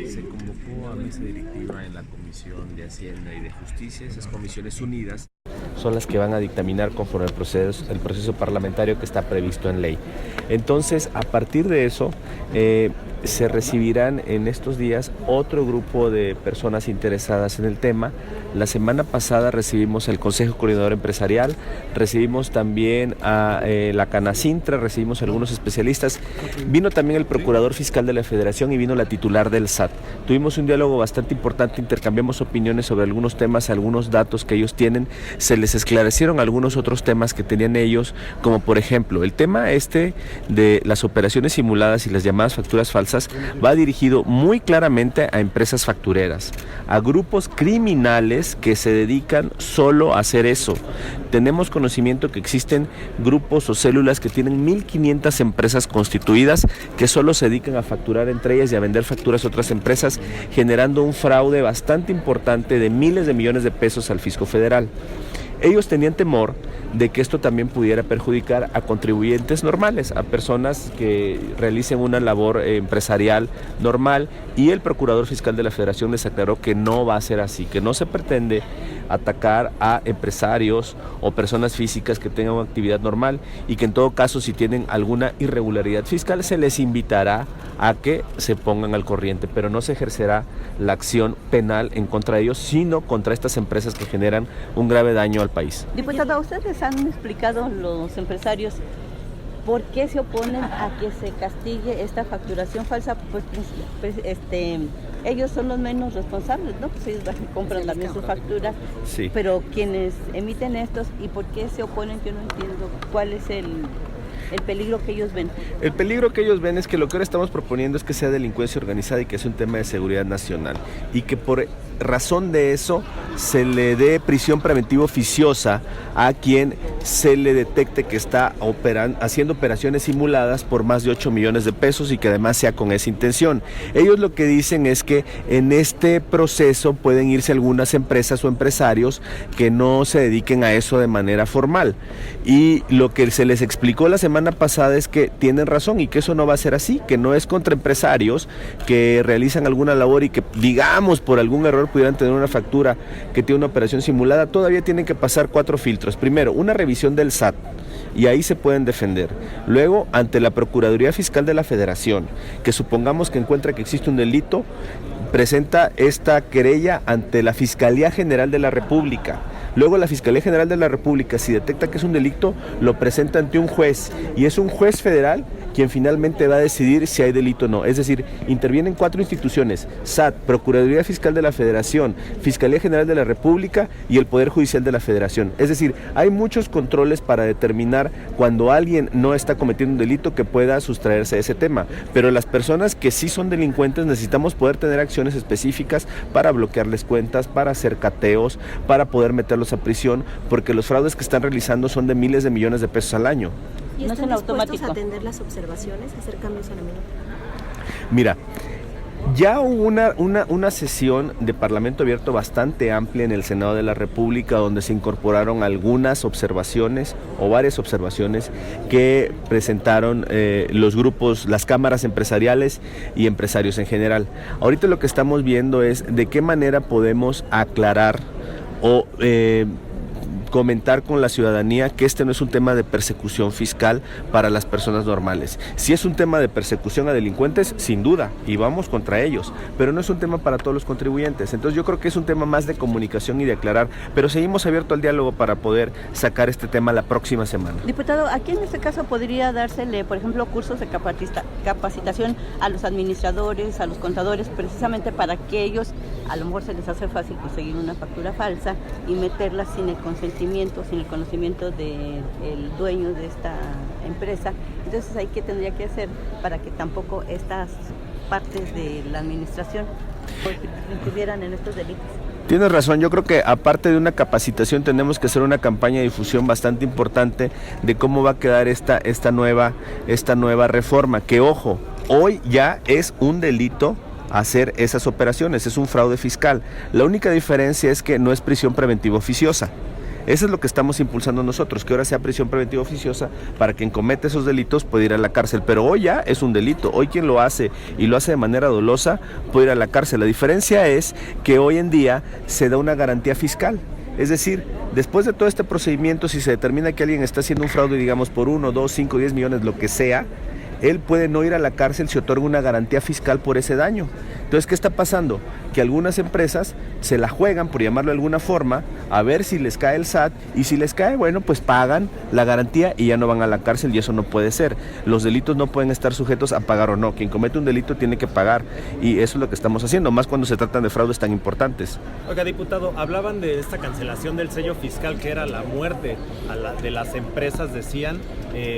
Se convocó a mesa directiva en la Comisión de Hacienda y de Justicia. Esas comisiones unidas son las que van a dictaminar conforme el proceso parlamentario que está previsto en ley. Entonces, a partir de eso, se recibirán en estos días otro grupo de personas interesadas en el tema. La semana pasada recibimos el Consejo Coordinador Empresarial, recibimos también a la Canacintra, recibimos a algunos especialistas, vino también el Procurador Fiscal de la Federación y vino la titular del SAT. Tuvimos un diálogo bastante importante, intercambiamos opiniones sobre algunos temas, algunos datos que ellos tienen, se les esclarecieron algunos otros temas que tenían ellos, como por ejemplo el tema de las operaciones simuladas y las llamadas facturas falsas va dirigido muy claramente a empresas factureras, a grupos criminales que se dedican solo a hacer eso. Tenemos conocimiento que existen grupos o células que tienen 1.500 empresas constituidas que solo se dedican a facturar entre ellas y a vender facturas a otras empresas, generando un fraude bastante importante de miles de millones de pesos al fisco federal. Ellos tenían temor de que esto también pudiera perjudicar a contribuyentes normales, a personas que realicen una labor empresarial normal, y el Procurador Fiscal de la Federación les aclaró que no va a ser así, que no se pretende atacar a empresarios o personas físicas que tengan una actividad normal, y que en todo caso, si tienen alguna irregularidad fiscal, se les invitará a que se pongan al corriente, pero no se ejercerá la acción penal en contra de ellos, sino contra estas empresas que generan un grave daño al país. Diputado, ¿a ustedes han explicado los empresarios por qué se oponen a que se castigue esta facturación falsa? Pues ellos son los menos responsables, ¿no? Pues ellos compran también sus facturas, sí. Pero quienes emiten estos, ¿y por qué se oponen? Yo no entiendo cuál es el peligro que ellos ven. El peligro que ellos ven es que lo que ahora estamos proponiendo es que sea delincuencia organizada y que es un tema de seguridad nacional, y que por razón de eso se le dé prisión preventiva oficiosa a quien se le detecte que está haciendo operaciones simuladas por más de 8 millones de pesos y que además sea con esa intención. Ellos lo que dicen es que en este proceso pueden irse algunas empresas o empresarios que no se dediquen a eso de manera formal, y lo que se les explicó la semana pasada es que tienen razón y que eso no va a ser así, que no es contra empresarios que realizan alguna labor y que, digamos, por algún error pudieran tener una factura que tiene una operación simulada. Todavía tienen que pasar 4 filtros. Primero, una revisión del SAT, y ahí se pueden defender. Luego, ante la Procuraduría Fiscal de la Federación, que supongamos que encuentra que existe un delito, presenta esta querella ante la Fiscalía General de la República. Luego la Fiscalía General de la República, si detecta que es un delito, lo presenta ante un juez, y es un juez federal quien finalmente va a decidir si hay delito o no. Es decir, intervienen 4 instituciones: SAT, Procuraduría Fiscal de la Federación, Fiscalía General de la República y el Poder Judicial de la Federación. Es decir, hay muchos controles para determinar cuando alguien no está cometiendo un delito que pueda sustraerse a ese tema. Pero las personas que sí son delincuentes necesitamos poder tener acciones específicas para bloquearles cuentas, para hacer cateos, para poder meterlos a prisión, porque los fraudes que están realizando son de miles de millones de pesos al año. ¿Y están dispuestos a atender las observaciones, hacer cambios a la minuta? Mira, ya hubo una sesión de Parlamento Abierto bastante amplia en el Senado de la República, donde se incorporaron algunas observaciones o varias observaciones que presentaron los grupos, las cámaras empresariales y empresarios en general. Ahorita lo que estamos viendo es de qué manera podemos aclarar o comentar con la ciudadanía que este no es un tema de persecución fiscal para las personas normales. Si es un tema de persecución a delincuentes, sin duda, y vamos contra ellos, pero no es un tema para todos los contribuyentes. Entonces yo creo que es un tema más de comunicación y de aclarar, pero seguimos abiertos al diálogo para poder sacar este tema la próxima semana. Diputado, aquí en este caso podría dársele, por ejemplo, cursos de capacitación a los administradores, a los contadores, precisamente para que ellos, a lo mejor se les hace fácil conseguir una factura falsa y meterla sin el consentimiento, sin el conocimiento del dueño de esta empresa. Entonces, ¿ahí qué tendría que hacer para que tampoco estas partes de la administración incurrieran en estos delitos? Tienes razón, yo creo que aparte de una capacitación tenemos que hacer una campaña de difusión bastante importante de cómo va a quedar esta nueva reforma, que ojo, hoy ya es un delito hacer esas operaciones, es un fraude fiscal. La única diferencia es que no es prisión preventiva oficiosa. Eso es lo que estamos impulsando nosotros, que ahora sea prisión preventiva oficiosa para quien comete esos delitos puede ir a la cárcel, pero hoy ya es un delito, hoy quien lo hace y lo hace de manera dolosa puede ir a la cárcel. La diferencia es que hoy en día se da una garantía fiscal. Es decir, después de todo este procedimiento, si se determina que alguien está haciendo un fraude, digamos, por 1, 2, 5, 10 millones, lo que sea, él puede no ir a la cárcel si otorga una garantía fiscal por ese daño. Entonces, ¿qué está pasando? Que algunas empresas se la juegan, por llamarlo de alguna forma, a ver si les cae el SAT, y si les cae, bueno, pues pagan la garantía y ya no van a la cárcel, y eso no puede ser. Los delitos no pueden estar sujetos a pagar o no. Quien comete un delito tiene que pagar, y eso es lo que estamos haciendo, más cuando se tratan de fraudes tan importantes. Oiga, diputado, hablaban de esta cancelación del sello fiscal, que era la muerte de las empresas, decían,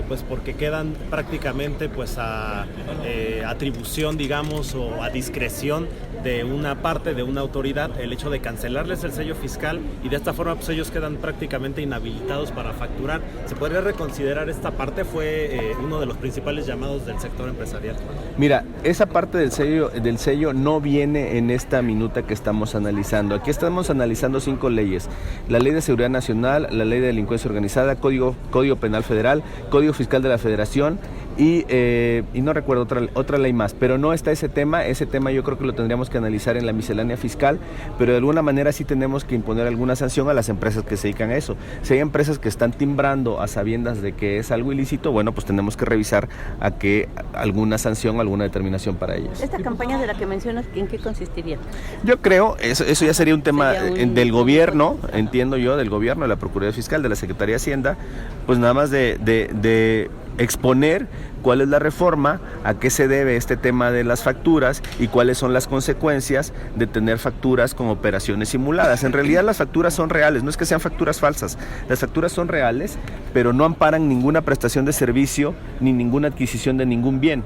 pues porque quedan prácticamente pues a atribución, digamos, o a discreción de una parte de una autoridad el hecho de cancelarles el sello fiscal, y de esta forma pues ellos quedan prácticamente inhabilitados para facturar. ¿Se podría reconsiderar esta parte? Fue uno de los principales llamados del sector empresarial. Mira, esa parte del sello no viene en esta minuta que estamos analizando. Aquí estamos analizando 5 leyes: la Ley de Seguridad Nacional, la Ley de Delincuencia Organizada, Código Penal Federal, Código Fiscal de la Federación y no recuerdo otra ley más, pero no está ese tema yo creo que lo tendríamos que analizar en la miscelánea fiscal, pero de alguna manera sí tenemos que imponer alguna sanción a las empresas que se dedican a eso. Si hay empresas que están timbrando a sabiendas de que es algo ilícito, bueno, pues tenemos que revisar a que alguna sanción, alguna determinación para ellas. ¿Esta campaña de la que mencionas, en qué consistiría? Yo creo, eso ya sería un tema del gobierno, entiendo yo, del gobierno, de la Procuraduría Fiscal, de la Secretaría de Hacienda, pues nada más de exponer cuál es la reforma, a qué se debe este tema de las facturas y cuáles son las consecuencias de tener facturas con operaciones simuladas. En realidad las facturas son reales, no es que sean facturas falsas, las facturas son reales, pero no amparan ninguna prestación de servicio ni ninguna adquisición de ningún bien.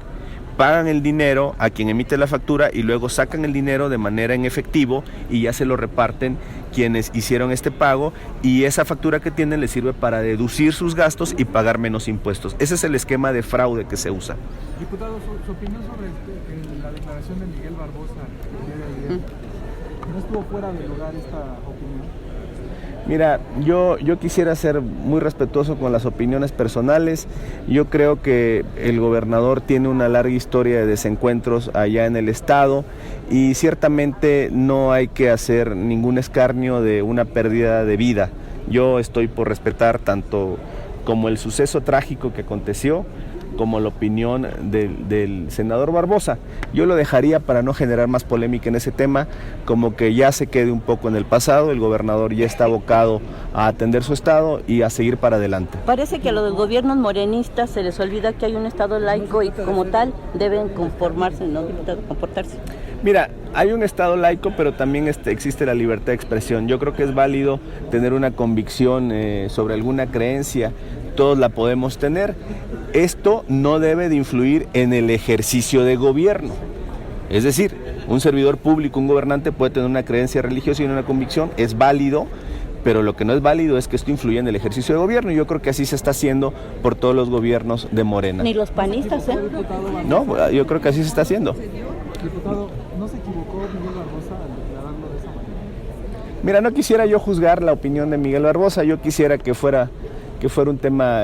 Pagan el dinero a quien emite la factura y luego sacan el dinero de manera en efectivo y ya se lo reparten quienes hicieron este pago, y esa factura que tienen les sirve para deducir sus gastos y pagar menos impuestos. Ese es el esquema de fraude que se usa. Diputado, su opinión sobre la declaración de Miguel Barbosa el día de ayer. ¿No estuvo fuera de lugar esta opinión? Mira, yo quisiera ser muy respetuoso con las opiniones personales. Yo creo que el gobernador tiene una larga historia de desencuentros allá en el estado, y ciertamente no hay que hacer ningún escarnio de una pérdida de vida. Yo estoy por respetar tanto como el suceso trágico que aconteció, como la opinión del senador Barbosa. Yo lo dejaría, para no generar más polémica en ese tema, como que ya se quede un poco en el pasado. El gobernador ya está abocado a atender su estado y a seguir para adelante. Parece que a los gobiernos morenistas se les olvida que hay un estado laico y como tal deben conformarse, ¿no? Comportarse. Mira, hay un estado laico, pero también existe la libertad de expresión. Yo creo que es válido tener una convicción sobre alguna creencia, todos la podemos tener. Esto no debe de influir en el ejercicio de gobierno. Es decir, un servidor público, un gobernante puede tener una creencia religiosa y una convicción, es válido, pero lo que no es válido es que esto influya en el ejercicio de gobierno, y yo creo que así se está haciendo por todos los gobiernos de Morena. Ni los panistas, ¿eh? No, yo creo que así se está haciendo. Diputado, ¿no se equivocó Miguel Barbosa al declararlo de esa manera? Mira, no quisiera yo juzgar la opinión de Miguel Barbosa, yo quisiera que fuera un tema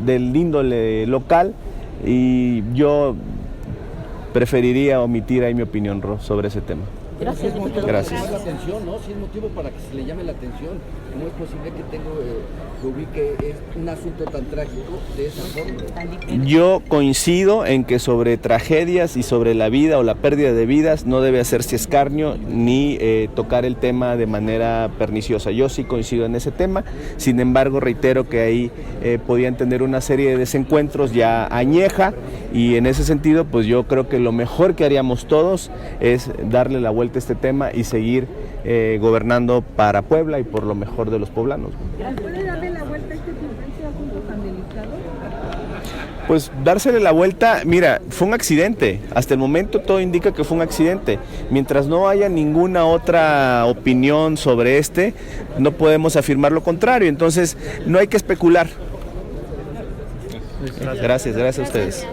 del índole local, y yo preferiría omitir ahí mi opinión sobre ese tema. Gracias, diputado. Gracias. La atención, ¿no? Si es motivo para que se le llame la atención. ¿Cómo es posible que ubique un asunto tan trágico de esa forma? Yo coincido en que sobre tragedias y sobre la vida o la pérdida de vidas no debe hacerse escarnio ni tocar el tema de manera perniciosa. Yo sí coincido en ese tema, sin embargo reitero que ahí podían tener una serie de desencuentros ya añeja, y en ese sentido pues yo creo que lo mejor que haríamos todos es darle la vuelta a este tema y seguir gobernando para Puebla y por lo mejor de los poblanos. ¿Puede darle la vuelta a este asunto tan delicado? Pues dársele la vuelta, mira, fue un accidente, hasta el momento todo indica que fue un accidente. Mientras no haya ninguna otra opinión sobre no podemos afirmar lo contrario, entonces no hay que especular. Gracias a ustedes.